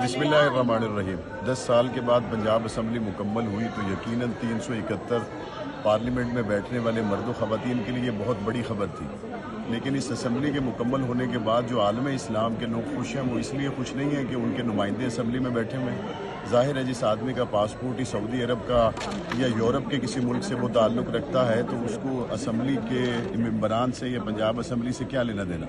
بسم اللہ الرحمن الرحیم 10 سال کے بعد پنجاب اسمبلی مکمل ہوئی تو یقیناً 371 پارلیمنٹ میں بیٹھنے والے مرد و خواتین کے لیے یہ بہت بڑی خبر تھی، لیکن اس اسمبلی کے مکمل ہونے کے بعد جو عالم اسلام کے لوگ خوش ہیں وہ اس لیے خوش نہیں ہیں کہ ان کے نمائندے اسمبلی میں بیٹھے ہوئے ہیں۔ ظاہر ہے جس آدمی کا پاسپورٹ ہی سعودی عرب کا یا یورپ کے کسی ملک سے وہ تعلق رکھتا ہے تو اس کو اسمبلی کے ممبران سے یا پنجاب اسمبلی سے کیا لینا دینا،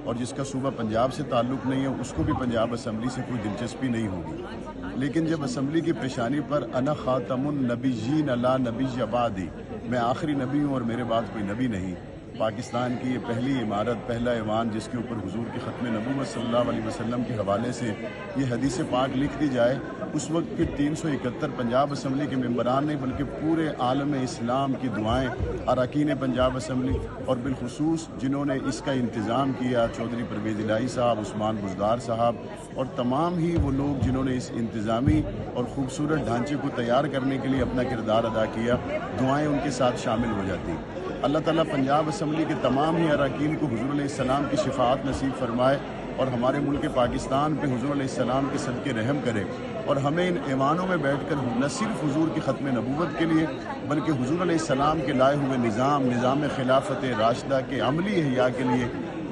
اور جس کا صوبہ پنجاب سے تعلق نہیں ہے اس کو بھی پنجاب اسمبلی سے کوئی دلچسپی نہیں ہوگی۔ لیکن جب اسمبلی کی پیشانی پر انا خاتم النبیین لا نبی بعدی، میں آخری نبی ہوں اور میرے بعد کوئی نبی نہیں، پاکستان کی یہ پہلی عمارت، پہلا ایوان جس کے اوپر حضور کی ختم نبوت صلی اللہ علیہ وسلم کے حوالے سے یہ حدیث پاک لکھ دی جائے، اس وقت پھر 371 پنجاب اسمبلی کے ممبران نہیں بلکہ پورے عالم اسلام کی دعائیں اراکین پنجاب اسمبلی اور بالخصوص جنہوں نے اس کا انتظام کیا، چودھری پرویز الہی صاحب، عثمان بزدار صاحب اور تمام ہی وہ لوگ جنہوں نے اس انتظامی اور خوبصورت ڈھانچے کو تیار کرنے کے لیے اپنا کردار ادا کیا، دعائیں ان کے ساتھ شامل ہو جاتی۔ اللہ تعالیٰ پنجاب اسمبلی کے تمام ہی اراکین کو حضور علیہ السلام کی شفاعت نصیب فرمائے اور ہمارے ملک پاکستان پہ حضور علیہ السلام کے صدقے رحم کرے، اور ہمیں ان ایوانوں میں بیٹھ کر نہ صرف حضور کی ختم نبوت کے لیے بلکہ حضور علیہ السلام کے لائے ہوئے نظام خلافت راشدہ کے عملی احیاء کے لیے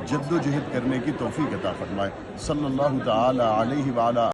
جد و جہد کرنے کی توفیق عطا فرمائے۔ صلی اللہ تعالی علیہ وآلہ